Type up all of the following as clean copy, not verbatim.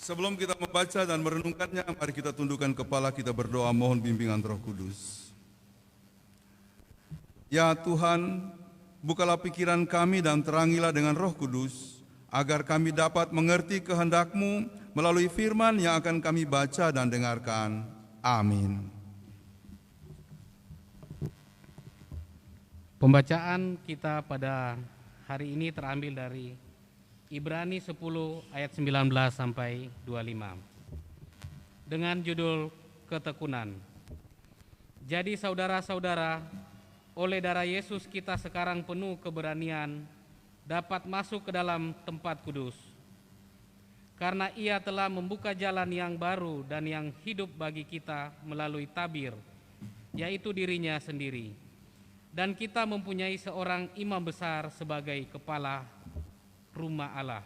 Sebelum kita membaca dan merenungkannya, mari kita tundukkan kepala, kita berdoa mohon bimbingan Roh Kudus. Ya Tuhan, bukalah pikiran kami dan terangilah dengan Roh Kudus, agar kami dapat mengerti kehendak-Mu melalui firman yang akan kami baca dan dengarkan. Amin. Pembacaan kita pada hari ini terambil dari Ibrani 10 ayat 19 sampai 25 dengan judul ketekunan. Jadi saudara-saudara, oleh darah Yesus kita sekarang penuh keberanian dapat masuk ke dalam tempat kudus. Karena Ia telah membuka jalan yang baru dan yang hidup bagi kita melalui tabir, yaitu dirinya sendiri. Dan kita mempunyai seorang imam besar sebagai kepala rumah Allah.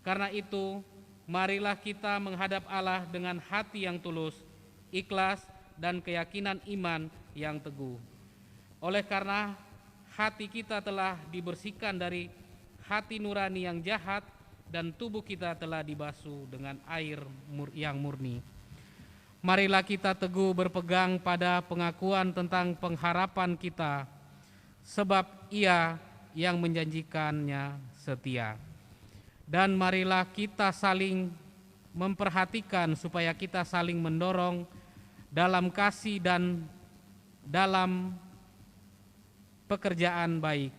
Karena itu, marilah kita menghadap Allah dengan hati yang tulus, ikhlas, dan keyakinan iman yang teguh. Oleh karena hati kita telah dibersihkan dari hati nurani yang jahat dan tubuh kita telah dibasuh dengan air yang murni. Marilah kita teguh berpegang pada pengakuan tentang pengharapan kita, sebab Ia yang menjanjikannya setia. Dan marilah kita saling memperhatikan supaya kita saling mendorong dalam kasih dan dalam pekerjaan baik.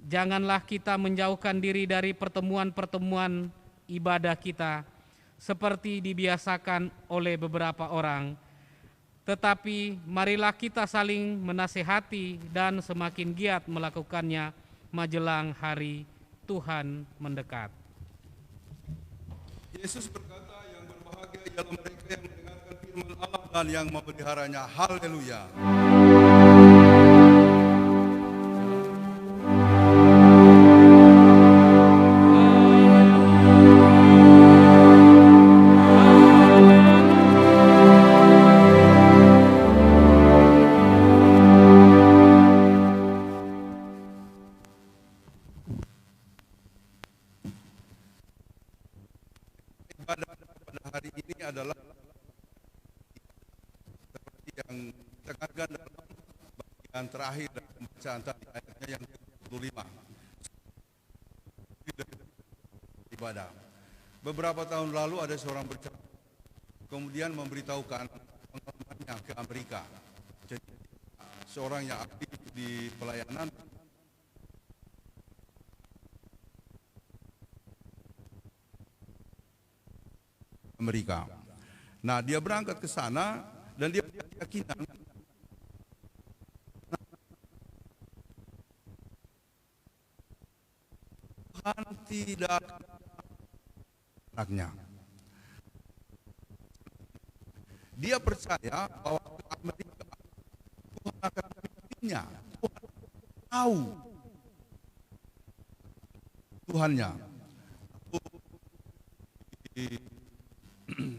Janganlah kita menjauhkan diri dari pertemuan-pertemuan ibadah kita seperti dibiasakan oleh beberapa orang, tetapi marilah kita saling menasehati dan semakin giat melakukannya menjelang hari Tuhan mendekat. Yesus berkata, yang berbahagia ialah mereka yang mendengarkan firman Allah dan yang memeliharanya. Haleluya. Pada hari ini adalah seperti yang ditekankan dalam bagian terakhir dari pembacaan tadi, ayatnya yang 25. Ibadah. Beberapa tahun lalu ada seorang bercakap, kemudian memberitahukan pengalamannya ke Amerika. Jadi seorang yang aktif di pelayanan Amerika. Nah, dia berangkat ke sana dan dia punya keyakinan Tuhan tidak anaknya. Dia percaya bahwa ke Amerika Tuhan akan memimpinnya. Tuhan tahu Tuhannya.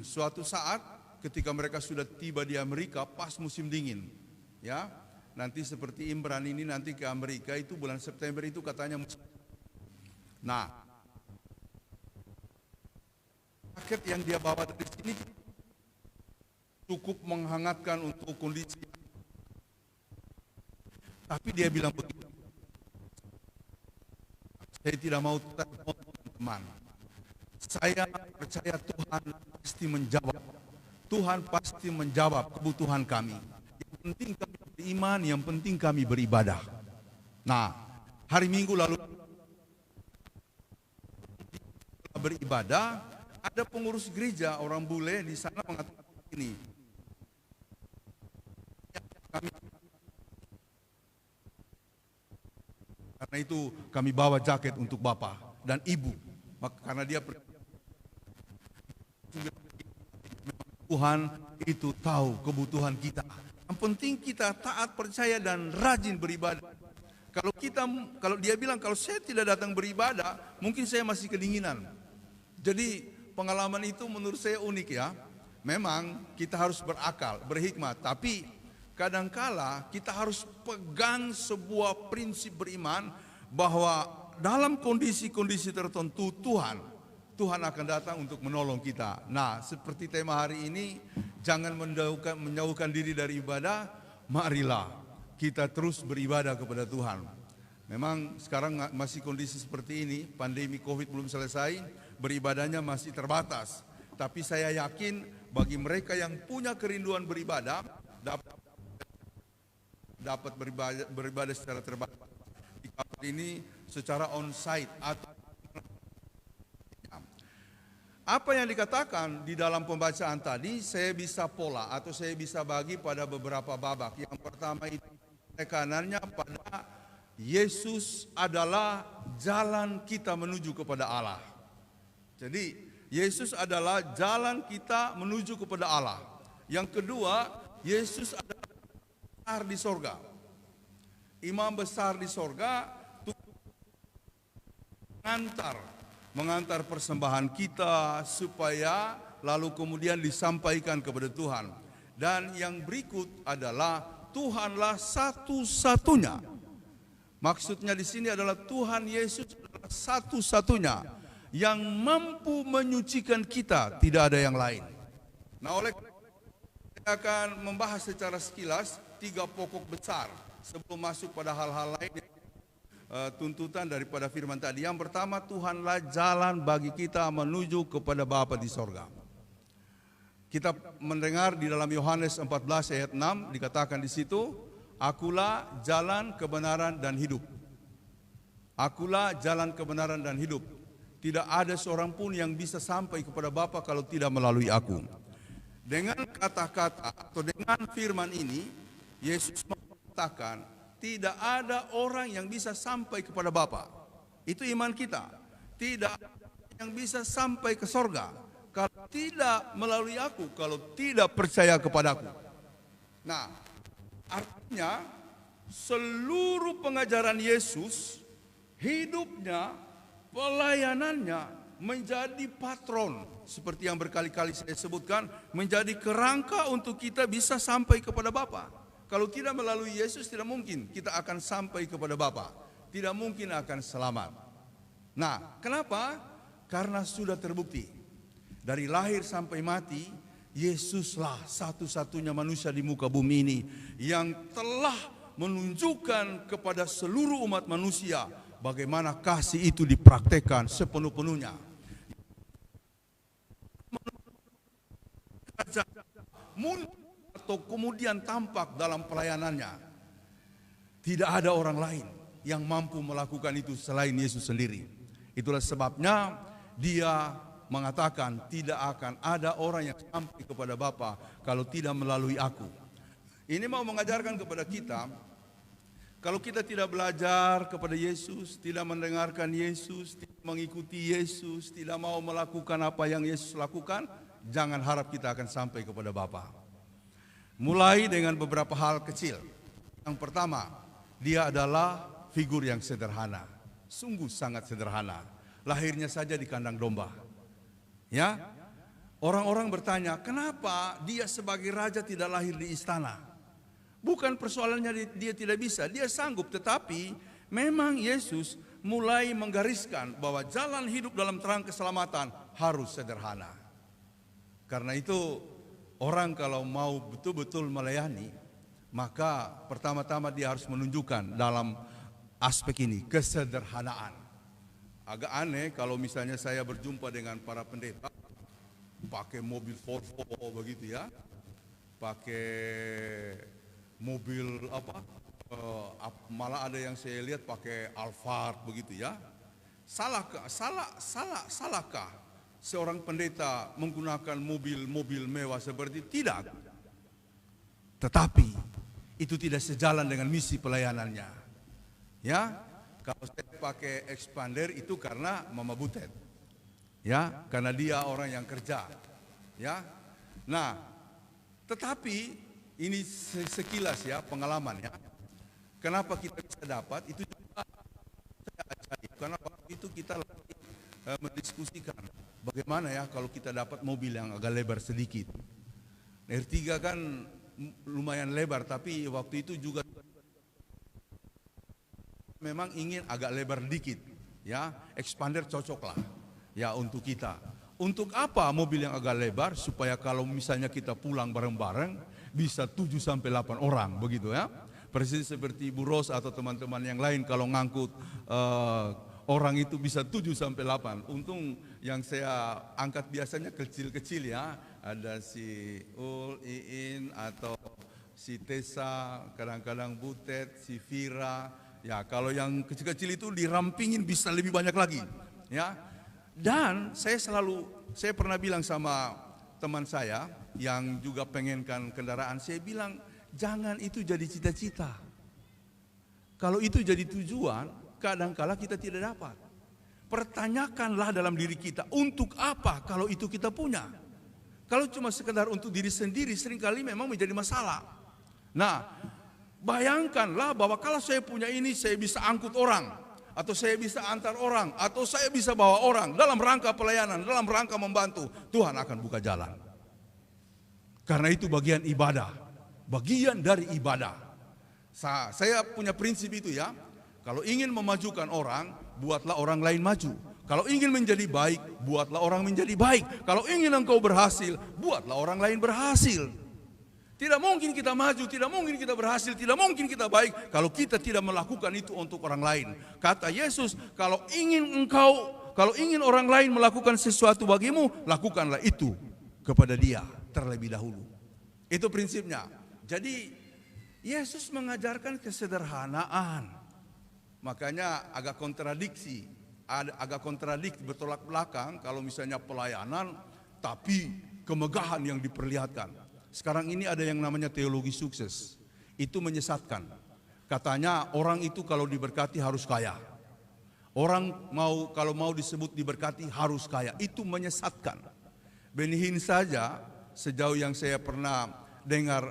Suatu saat ketika mereka sudah tiba di Amerika pas musim dingin, ya, nanti seperti Imran ini nanti ke Amerika itu bulan September itu katanya. Nah, paket yang dia bawa dari sini cukup menghangatkan untuk kondisi. Tapi dia bilang begitu, saya tidak mau teman. Saya percaya Tuhan pasti menjawab. Tuhan pasti menjawab kebutuhan kami. Yang penting kami beriman, yang penting kami beribadah. Nah, hari Minggu lalu beribadah, ada pengurus gereja orang bule di sana mengatakan ini. Karena itu kami bawa jaket untuk Bapak dan Ibu. Karena dia Tuhan itu tahu kebutuhan kita. Yang penting kita taat, percaya dan rajin beribadah. Kalau dia bilang kalau saya tidak datang beribadah, mungkin saya masih kedinginan. Jadi pengalaman itu menurut saya unik ya. Memang kita harus berakal, berhikmat, tapi kadangkala kita harus pegang sebuah prinsip beriman bahwa dalam kondisi-kondisi tertentu Tuhan Tuhan akan datang untuk menolong kita. Nah, seperti tema hari ini, jangan menjauhkan diri dari ibadah, marilah kita terus beribadah kepada Tuhan. Memang sekarang masih kondisi seperti ini, pandemi COVID belum selesai, beribadahnya masih terbatas. Tapi saya yakin bagi mereka yang punya kerinduan beribadah, dapat beribadah secara terbatas di kampus ini secara on-site. Apa yang dikatakan di dalam pembacaan tadi, saya bisa pola atau saya bisa bagi pada beberapa babak. Yang pertama itu tekanannya pada Yesus adalah jalan kita menuju kepada Allah. Jadi Yesus adalah jalan kita menuju kepada Allah. Yang kedua, Yesus adalah besar di sorga. Imam besar di sorga mengantar persembahan kita supaya lalu kemudian disampaikan kepada Tuhan. Dan yang berikut adalah Tuhanlah satu-satunya. Maksudnya di sini adalah Tuhan Yesus adalah satu-satunya yang mampu menyucikan kita, tidak ada yang lain. Nah, oleh saya akan membahas secara sekilas 3 pokok besar sebelum masuk pada hal-hal lain. Tuntutan daripada firman tadi. Yang pertama, Tuhanlah jalan bagi kita menuju kepada Bapa di sorga. Kita mendengar di dalam Yohanes 14 ayat 6 dikatakan di situ, akulah jalan kebenaran dan hidup. Akulah jalan kebenaran dan hidup. Tidak ada seorang pun yang bisa sampai kepada Bapa kalau tidak melalui aku. Dengan kata-kata atau dengan firman ini, Yesus mengatakan, tidak ada orang yang bisa sampai kepada Bapa. Itu iman kita. Tidak ada yang bisa sampai ke sorga kalau tidak melalui aku, kalau tidak percaya kepadaku. Nah, artinya seluruh pengajaran Yesus, hidupnya, pelayanannya menjadi patron. Seperti yang berkali-kali saya sebutkan, menjadi kerangka untuk kita bisa sampai kepada Bapa. Kalau tidak melalui Yesus, tidak mungkin kita akan sampai kepada Bapa. Tidak mungkin akan selamat. Nah, kenapa? Karena sudah terbukti. Dari lahir sampai mati, Yesuslah satu-satunya manusia di muka bumi ini yang telah menunjukkan kepada seluruh umat manusia bagaimana kasih itu dipraktekkan sepenuh-penuhnya. Atau kemudian tampak dalam pelayanannya. Tidak ada orang lain yang mampu melakukan itu selain Yesus sendiri. Itulah sebabnya dia mengatakan tidak akan ada orang yang sampai kepada Bapa kalau tidak melalui aku. Ini mau mengajarkan kepada kita, kalau kita tidak belajar kepada Yesus, tidak mendengarkan Yesus, tidak mengikuti Yesus, tidak mau melakukan apa yang Yesus lakukan, jangan harap kita akan sampai kepada Bapa. Mulai dengan beberapa hal kecil. Yang pertama, dia adalah figur yang sederhana. Sungguh sangat sederhana. Lahirnya saja di kandang domba. Ya, orang-orang bertanya, kenapa dia sebagai raja tidak lahir di istana? Bukan persoalannya dia tidak bisa, dia sanggup. Tetapi memang Yesus mulai menggariskan bahwa jalan hidup dalam terang keselamatan harus sederhana. Karena itu, orang kalau mau betul-betul melayani, maka pertama-tama dia harus menunjukkan dalam aspek ini, kesederhanaan. Agak aneh kalau misalnya saya berjumpa dengan para pendeta, pakai mobil Volvo begitu ya, pakai mobil malah ada yang saya lihat pakai Alphard begitu ya. Salahkah seorang pendeta menggunakan mobil-mobil mewah seperti itu? Tidak. Tetapi itu tidak sejalan dengan misi pelayanannya. Ya, kalau saya pakai expander itu karena Mama Butet. Ya, karena dia orang yang kerja. Ya. Nah, tetapi ini sekilas ya pengalaman ya. Kenapa kita bisa dapat itu juga saya ajaib. Karena waktu itu kita mendiskusikan bagaimana ya kalau kita dapat mobil yang agak lebar sedikit. R3 kan lumayan lebar, tapi waktu itu juga memang ingin agak lebar dikit, ya. Expander cocok lah. Ya, untuk kita. Untuk apa mobil yang agak lebar? Supaya kalau misalnya kita pulang bareng-bareng bisa 7-8 orang, begitu ya. Persis seperti Ibu Ros atau teman-teman yang lain kalau ngangkut orang itu bisa 7-8. Untung yang saya angkat biasanya kecil-kecil ya. Ada si Ul, Iin atau si Tessa, kadang-kadang Butet, si Vira. Ya, kalau yang kecil-kecil itu dirampingin bisa lebih banyak lagi. Ya. Dan saya pernah bilang sama teman saya yang juga pengenkan kendaraan, saya bilang jangan itu jadi cita-cita. Kalau itu jadi tujuan, kadang-kala kita tidak dapat. Pertanyakanlah dalam diri kita, untuk apa kalau itu kita punya? Kalau cuma sekedar untuk diri sendiri, seringkali memang menjadi masalah. Nah, bayangkanlah bahwa kalau saya punya ini, saya bisa angkut orang, atau saya bisa antar orang, atau saya bisa bawa orang dalam rangka pelayanan, dalam rangka membantu. Tuhan akan buka jalan. Karena itu bagian ibadah, bagian dari ibadah. Saya punya prinsip itu ya. Kalau ingin memajukan orang, buatlah orang lain maju. Kalau ingin menjadi baik, buatlah orang menjadi baik. Kalau ingin engkau berhasil, buatlah orang lain berhasil. Tidak mungkin kita maju, tidak mungkin kita berhasil, tidak mungkin kita baik kalau kita tidak melakukan itu untuk orang lain. Kata Yesus, kalau ingin orang lain melakukan sesuatu bagimu, lakukanlah itu kepada dia terlebih dahulu. Itu prinsipnya. Jadi Yesus mengajarkan kesederhanaan. Makanya agak kontradiksi, bertolak belakang kalau misalnya pelayanan tapi kemegahan yang diperlihatkan. Sekarang ini ada yang namanya teologi sukses. Itu menyesatkan. Katanya orang itu kalau diberkati harus kaya. Orang kalau mau disebut diberkati harus kaya. Itu menyesatkan. Benny Hinn saja, sejauh yang saya pernah dengar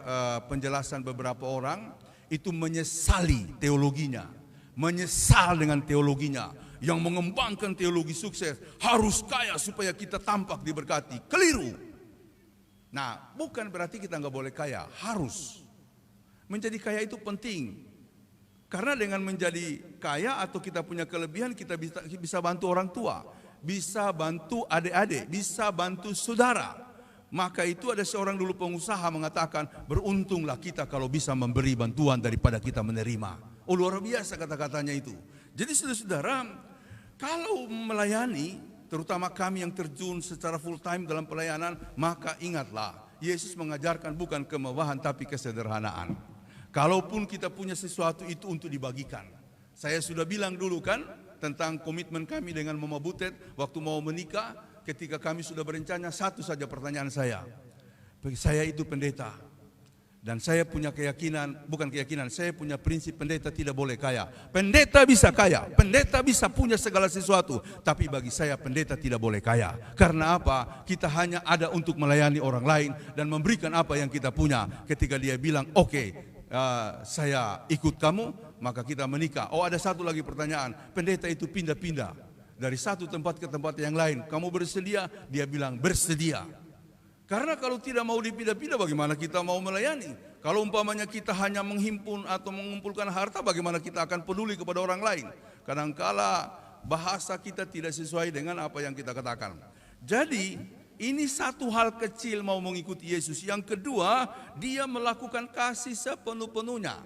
penjelasan beberapa orang, itu menyesali teologinya. Menyesal dengan teologinya. Yang mengembangkan teologi sukses harus kaya supaya kita tampak diberkati. Keliru. Nah, bukan berarti kita nggak boleh kaya, harus. Menjadi kaya itu penting. Karena dengan menjadi kaya atau kita punya kelebihan, kita bisa bantu orang tua, bisa bantu adik-adik, bisa bantu saudara. Maka itu ada seorang dulu pengusaha mengatakan, beruntunglah kita kalau bisa memberi bantuan daripada kita menerima. Oh, luar biasa kata-katanya itu. Jadi saudara-saudara, kalau melayani, terutama kami yang terjun secara full time dalam pelayanan, maka ingatlah, Yesus mengajarkan bukan kemewahan tapi kesederhanaan. Kalaupun kita punya sesuatu itu untuk dibagikan. Saya sudah bilang dulu kan tentang komitmen kami dengan Mama Butet waktu mau menikah, ketika kami sudah berencana, satu saja pertanyaan saya. Saya itu pendeta. Dan saya punya saya punya prinsip pendeta tidak boleh kaya. Pendeta bisa kaya, pendeta bisa punya segala sesuatu. Tapi bagi saya pendeta tidak boleh kaya. Karena apa? Kita hanya ada untuk melayani orang lain dan memberikan apa yang kita punya. Ketika dia bilang, oke, saya ikut kamu, maka kita menikah. Oh, ada satu lagi pertanyaan. Pendeta itu pindah-pindah dari satu tempat ke tempat yang lain. Kamu bersedia? Dia bilang bersedia. Karena kalau tidak mau dipindah-pindah, bagaimana kita mau melayani? Kalau umpamanya kita hanya menghimpun atau mengumpulkan harta, bagaimana kita akan peduli kepada orang lain? Kadangkala bahasa kita tidak sesuai dengan apa yang kita katakan. Jadi ini satu hal kecil mau mengikuti Yesus. Yang kedua, dia melakukan kasih sepenuh-penuhnya.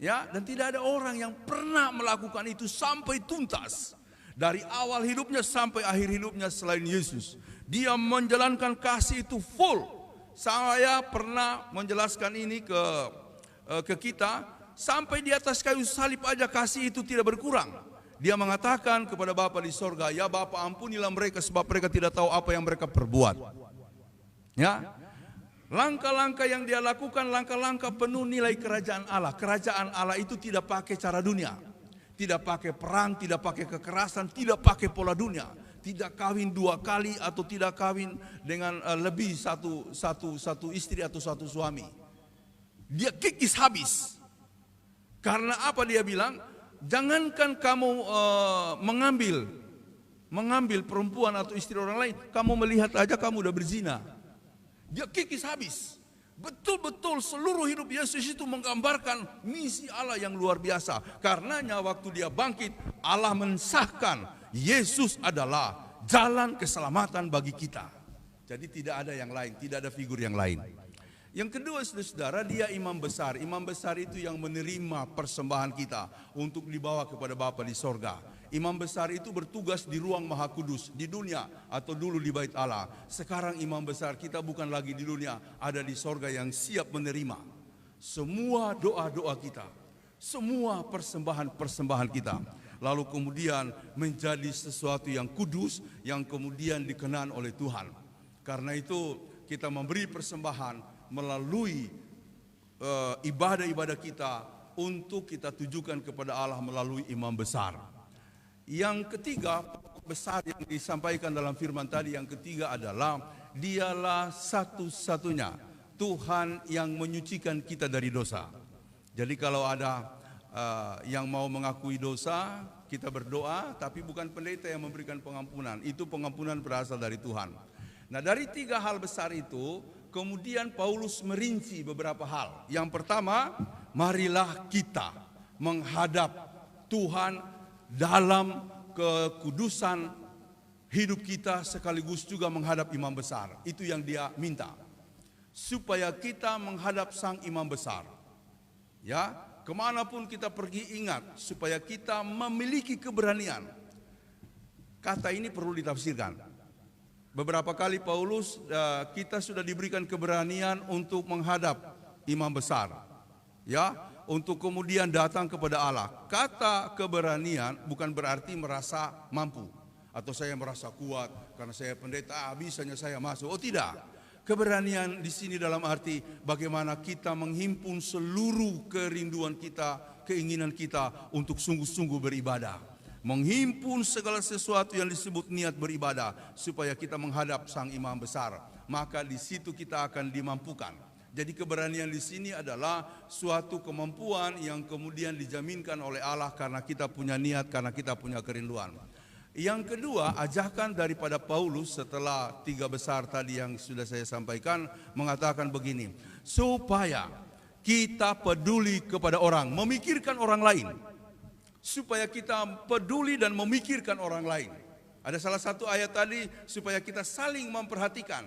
Ya, dan tidak ada orang yang pernah melakukan itu sampai tuntas. Dari awal hidupnya sampai akhir hidupnya selain Yesus. Dia menjalankan kasih itu full. Saya pernah menjelaskan ini ke kita. Sampai di atas kayu salib aja kasih itu tidak berkurang. Dia mengatakan kepada Bapa di sorga, ya Bapa ampunilah mereka sebab mereka tidak tahu apa yang mereka perbuat. Ya, langkah-langkah yang dia lakukan, langkah-langkah penuh nilai kerajaan Allah. Kerajaan Allah itu tidak pakai cara dunia. Tidak pakai perang, tidak pakai kekerasan, tidak pakai pola dunia. Tidak kawin 2 kali atau tidak kawin dengan lebih satu istri atau satu suami. Dia kikis habis. Karena apa dia bilang? Jangankan kamu mengambil perempuan atau istri orang lain, kamu melihat aja kamu udah berzina. Dia kikis habis. Betul-betul seluruh hidup Yesus itu menggambarkan misi Allah yang luar biasa. Karenanya waktu dia bangkit, Allah mensahkan Yesus adalah jalan keselamatan bagi kita. Jadi tidak ada yang lain, tidak ada figur yang lain. Yang kedua, saudara, dia imam besar. Imam besar itu yang menerima persembahan kita untuk dibawa kepada Bapa di sorga. Imam besar itu bertugas di ruang maha kudus di dunia atau dulu di bait Allah. Sekarang imam besar kita bukan lagi di dunia, ada di sorga yang siap menerima semua doa-doa kita, semua persembahan-persembahan kita. Lalu kemudian menjadi sesuatu yang kudus, yang kemudian dikenan oleh Tuhan. Karena itu kita memberi persembahan melalui ibadah-ibadah kita untuk kita tujukan kepada Allah melalui imam besar. Yang ketiga, besar yang disampaikan dalam firman tadi, yang ketiga adalah dialah satu-satunya Tuhan yang menyucikan kita dari dosa. Jadi kalau ada yang mau mengakui dosa, kita berdoa, tapi bukan pendeta yang memberikan pengampunan. Itu pengampunan berasal dari Tuhan. Nah, dari tiga hal besar itu, kemudian Paulus merinci beberapa hal. Yang pertama, marilah kita menghadap Tuhan dalam kekudusan hidup kita, sekaligus juga menghadap imam besar. Itu yang dia minta, supaya kita menghadap sang imam besar. Ya, kemanapun kita pergi, ingat, supaya kita memiliki keberanian. Kata ini perlu ditafsirkan. Beberapa kali Paulus, kita sudah diberikan keberanian untuk menghadap imam besar, ya, untuk kemudian datang kepada Allah. Kata keberanian bukan berarti merasa mampu atau saya merasa kuat karena saya pendeta, bisanya saya masuk. Oh tidak, keberanian di sini dalam arti bagaimana kita menghimpun seluruh kerinduan kita, keinginan kita untuk sungguh-sungguh beribadah. Menghimpun segala sesuatu yang disebut niat beribadah supaya kita menghadap sang imam besar. Maka di situ kita akan dimampukan. Jadi keberanian di sini adalah suatu kemampuan yang kemudian dijaminkan oleh Allah karena kita punya niat, karena kita punya kerinduan. Yang kedua, ajakan daripada Paulus setelah tiga besar tadi yang sudah saya sampaikan mengatakan begini, supaya kita peduli kepada orang, memikirkan orang lain. Supaya kita peduli dan memikirkan orang lain. Ada salah satu ayat tadi, supaya kita saling memperhatikan.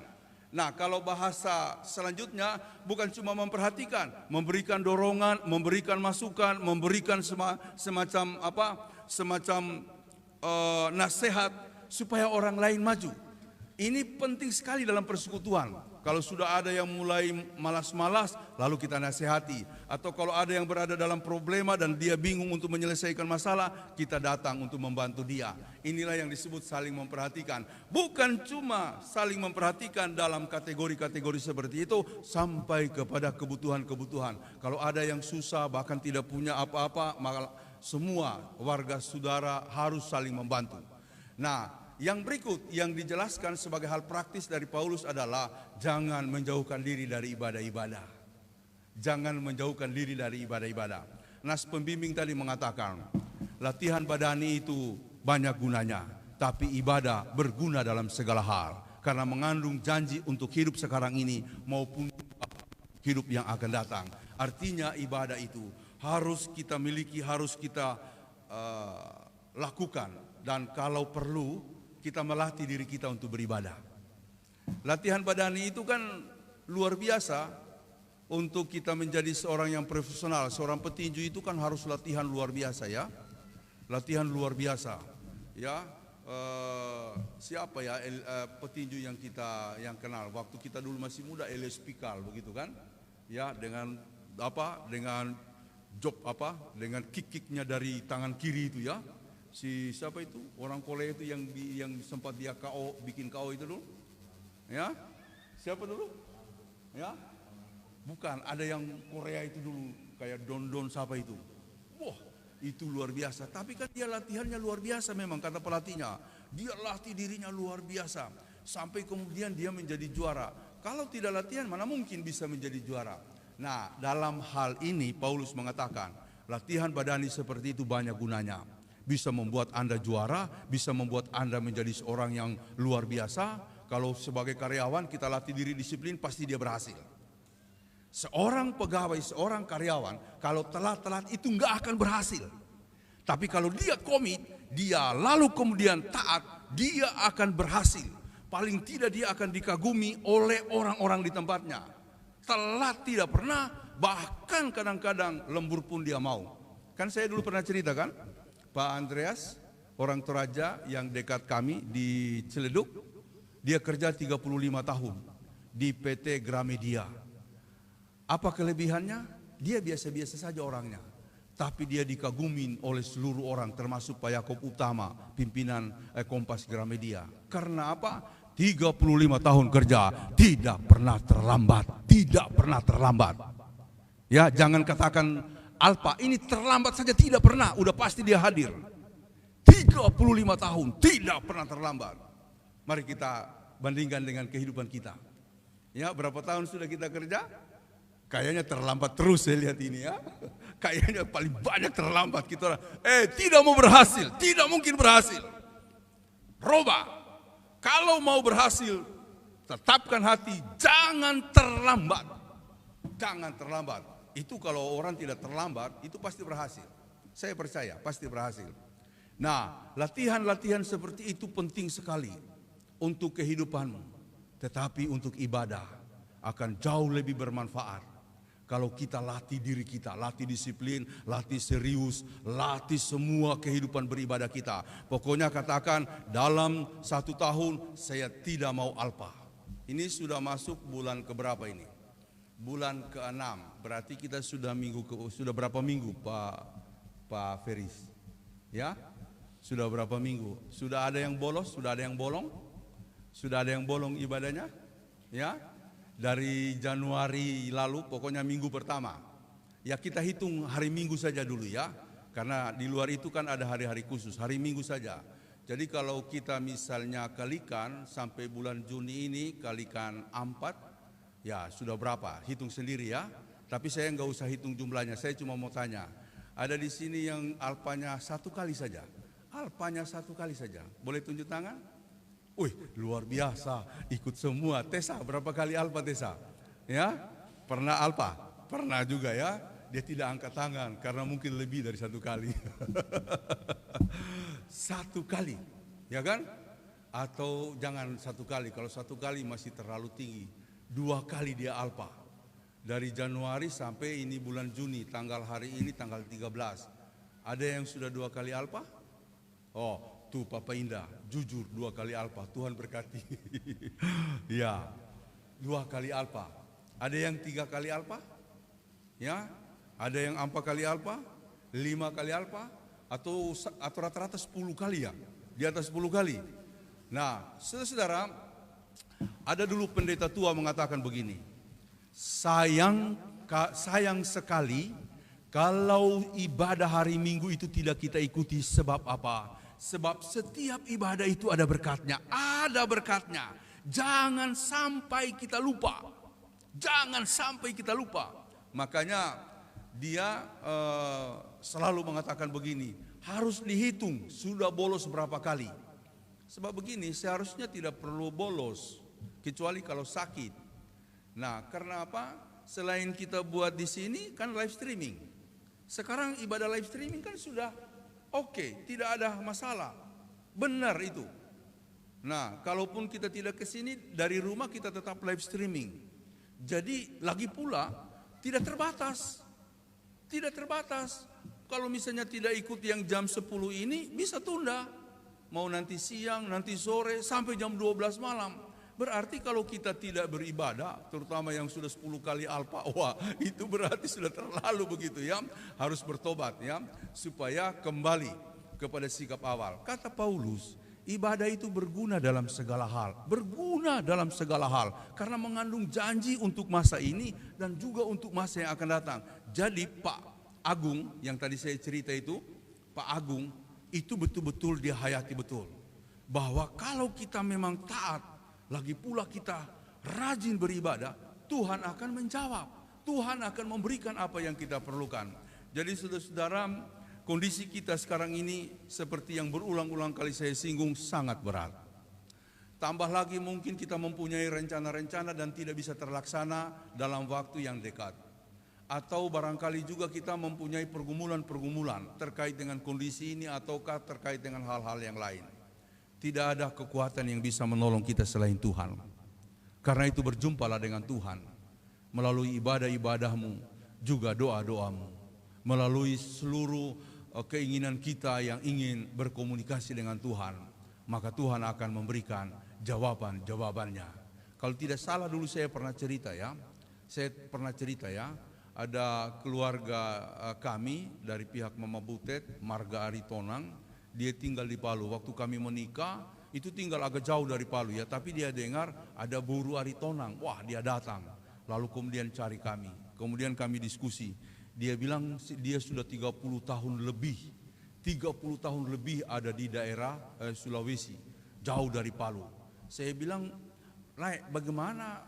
Nah, kalau bahasa selanjutnya bukan cuma memperhatikan, memberikan dorongan, memberikan masukan, memberikan semacam nasihat supaya orang lain maju. Ini penting sekali dalam persekutuan. Kalau sudah ada yang mulai malas-malas, lalu kita nasihati. Atau kalau ada yang berada dalam problema dan dia bingung untuk menyelesaikan masalah, kita datang untuk membantu dia. Inilah yang disebut saling memperhatikan. Bukan cuma saling memperhatikan dalam kategori-kategori seperti itu, sampai kepada kebutuhan-kebutuhan. Kalau ada yang susah, bahkan tidak punya apa-apa, maka semua warga saudara harus saling membantu. Nah, yang berikut yang dijelaskan sebagai hal praktis dari Paulus adalah jangan menjauhkan diri dari ibadah-ibadah. Jangan menjauhkan diri dari ibadah-ibadah. Nas pembimbing tadi mengatakan, latihan badani itu banyak gunanya, tapi ibadah berguna dalam segala hal. Karena mengandung janji untuk hidup sekarang ini maupun hidup yang akan datang. Artinya ibadah itu harus kita miliki, harus kita lakukan. Dan kalau perlu, kita melatih diri kita untuk beribadah. Latihan badani itu kan luar biasa. Untuk kita menjadi seorang yang profesional, seorang petinju itu kan harus latihan luar biasa, ya. Latihan luar biasa, ya. Siapa ya petinju yang kita kenal waktu kita dulu masih muda, Elias Pikal, begitu kan? Ya, dengan dengan kick-kicknya dari tangan kiri itu, ya. Si siapa itu? Orang Korea itu yang sempat dia KO, bikin KO itu dulu. Ya? Siapa dulu? Ya? Bukan, ada yang Korea itu dulu kayak Don siapa itu. Wah, itu luar biasa. Tapi kan dia latihannya luar biasa memang kata pelatihnya. Dia latih dirinya luar biasa sampai kemudian dia menjadi juara. Kalau tidak latihan mana mungkin bisa menjadi juara. Nah, dalam hal ini Paulus mengatakan, latihan badani seperti itu banyak gunanya. Bisa membuat Anda juara, bisa membuat Anda menjadi seorang yang luar biasa. Kalau sebagai karyawan kita latih diri disiplin, pasti dia berhasil. Seorang pegawai, seorang karyawan, kalau telat-telat itu nggak akan berhasil. Tapi kalau dia komit, dia lalu kemudian taat, dia akan berhasil. Paling tidak dia akan dikagumi oleh orang-orang di tempatnya. Telat tidak pernah, bahkan kadang-kadang lembur pun dia mau. Kan saya dulu pernah cerita kan, Pak Andreas, orang Toraja yang dekat kami di Ciledug, dia kerja 35 tahun di PT Gramedia. Apa kelebihannya? Dia biasa-biasa saja orangnya, tapi dia dikagumin oleh seluruh orang, termasuk Pak Yakob Utama, pimpinan Kompas Gramedia. Karena apa? 35 tahun kerja, tidak pernah terlambat, tidak pernah terlambat. Ya, jangan katakan Alpa, ini terlambat saja, tidak pernah, udah pasti dia hadir. 35 tahun, tidak pernah terlambat. Mari kita bandingkan dengan kehidupan kita. Ya, berapa tahun sudah kita kerja? Kayaknya terlambat terus saya lihat ini ya. Kayaknya paling banyak terlambat kita. Tidak mau berhasil, tidak mungkin berhasil. Roba. Kalau mau berhasil, tetapkan hati, jangan terlambat. Jangan terlambat. Itu kalau orang tidak terlambat, itu pasti berhasil. Saya percaya, pasti berhasil. Nah, latihan-latihan seperti itu penting sekali untuk kehidupanmu. Tetapi untuk ibadah akan jauh lebih bermanfaat. Kalau kita latih diri kita, latih disiplin, latih serius, latih semua kehidupan beribadah kita. Pokoknya katakan dalam 1 tahun saya tidak mau alpa. Ini sudah masuk bulan keberapa ini? Bulan ke-6. Berarti kita sudah berapa minggu Pak Feris? Ya? Sudah berapa minggu? Sudah ada yang bolos? Sudah ada yang bolong? Sudah ada yang bolong ibadahnya? Ya? Dari Januari lalu, pokoknya minggu pertama. Ya kita hitung hari Minggu saja dulu ya. Karena di luar itu kan ada hari-hari khusus, hari Minggu saja. Jadi kalau kita misalnya kalikan sampai bulan Juni ini, kalikan 4, ya sudah berapa? Hitung sendiri ya. Tapi saya nggak usah hitung jumlahnya, saya cuma mau tanya. Ada di sini yang alpanya 1 kali saja. Alpanya 1 kali saja. Boleh tunjuk tangan? Wih, luar biasa, ikut semua. Tesa, berapa kali alpa Tesa? Ya, pernah alpa? Pernah juga ya. Dia tidak angkat tangan karena mungkin lebih dari 1 kali. 1 kali, ya kan? Atau jangan 1 kali, kalau 1 kali masih terlalu tinggi. 2 kali dia alpa. Dari Januari sampai ini bulan Juni, tanggal hari ini tanggal 13. Ada yang sudah 2 kali alpa? Oh, tuh Papa Indah, jujur 2 kali alpa, Tuhan berkati. Ya, 2 kali alpa. Ada yang 3 kali alpa? Ya, ada yang 4 kali alpa, 5 kali alpa, atau rata-rata 10 kali ya, di atas 10 kali. Nah, saudara-saudara, ada dulu pendeta tua mengatakan begini, sayang sekali kalau ibadah hari Minggu itu tidak kita ikuti. Sebab apa? Sebab setiap ibadah itu ada berkatnya, ada berkatnya. Jangan sampai kita lupa, jangan sampai kita lupa. Makanya dia selalu mengatakan begini, harus dihitung sudah bolos berapa kali. Sebab begini, seharusnya tidak perlu bolos, kecuali kalau sakit. Nah, karena apa? Selain kita buat di sini kan live streaming. Sekarang ibadah live streaming kan sudah oke, tidak ada masalah. Benar itu. Nah, kalaupun kita tidak ke sini, dari rumah kita tetap live streaming. Jadi, lagi pula, tidak terbatas. Tidak terbatas. Kalau misalnya tidak ikut yang jam 10 ini, bisa tunda. Mau nanti siang, nanti sore, sampai jam 12 malam. Berarti kalau kita tidak beribadah, terutama yang sudah 10 kali alpa, wah itu berarti sudah terlalu begitu ya. Harus bertobat ya, supaya kembali kepada sikap awal. Kata Paulus, ibadah itu berguna dalam segala hal. Berguna dalam segala hal. Karena mengandung janji untuk masa ini dan juga untuk masa yang akan datang. Jadi Pak Agung, yang tadi saya cerita itu, Pak Agung, itu betul-betul dia hayati betul. Bahwa kalau kita memang taat, lagi pula kita rajin beribadah, Tuhan akan menjawab. Tuhan akan memberikan apa yang kita perlukan. Jadi saudara-saudara, kondisi kita sekarang ini seperti yang berulang-ulang kali saya singgung, sangat berat. Tambah lagi mungkin kita mempunyai rencana-rencana dan tidak bisa terlaksana dalam waktu yang dekat. Atau barangkali juga kita mempunyai pergumulan-pergumulan terkait dengan kondisi ini ataukah terkait dengan hal-hal yang lain. Tidak ada kekuatan yang bisa menolong kita selain Tuhan. Karena itu berjumpalah dengan Tuhan melalui ibadah-ibadahmu, juga doa-doamu, melalui seluruh keinginan kita yang ingin berkomunikasi dengan Tuhan, maka Tuhan akan memberikan jawaban-jawabannya. Kalau tidak salah dulu saya pernah cerita ya, ada keluarga kami dari pihak Mama Butet, Marga Aritonang, dia tinggal di Palu. Waktu kami menikah, itu tinggal agak jauh dari Palu ya, tapi dia dengar ada Buru Aritonang, wah dia datang. Lalu kemudian cari kami, kemudian kami diskusi. Dia bilang dia sudah 30 tahun lebih ada di daerah Sulawesi, jauh dari Palu. Saya bilang, Rai, bagaimana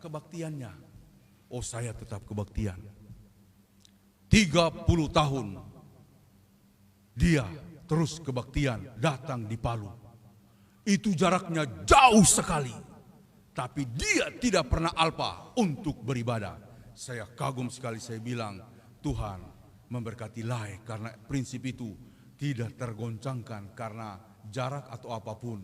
kebaktiannya? Oh, saya tetap kebaktian. 30 tahun dia terus kebaktian datang di Palu. Itu jaraknya jauh sekali, tapi dia tidak pernah alpa untuk beribadah. Saya kagum sekali, saya bilang, Tuhan memberkati Lai karena prinsip itu tidak tergoncangkan karena jarak atau apapun.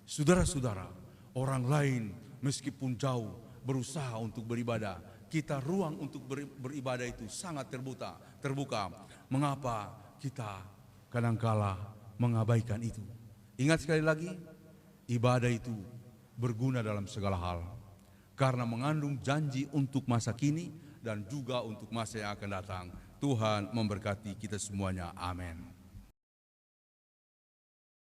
Saudara-saudara, orang lain meskipun jauh berusaha untuk beribadah, kita ruang untuk beribadah itu sangat terbuka. Mengapa kita kadangkala mengabaikan itu? Ingat sekali lagi, ibadah itu berguna dalam segala hal karena mengandung janji untuk masa kini dan juga untuk masa yang akan datang. Tuhan memberkati kita semuanya. Amin.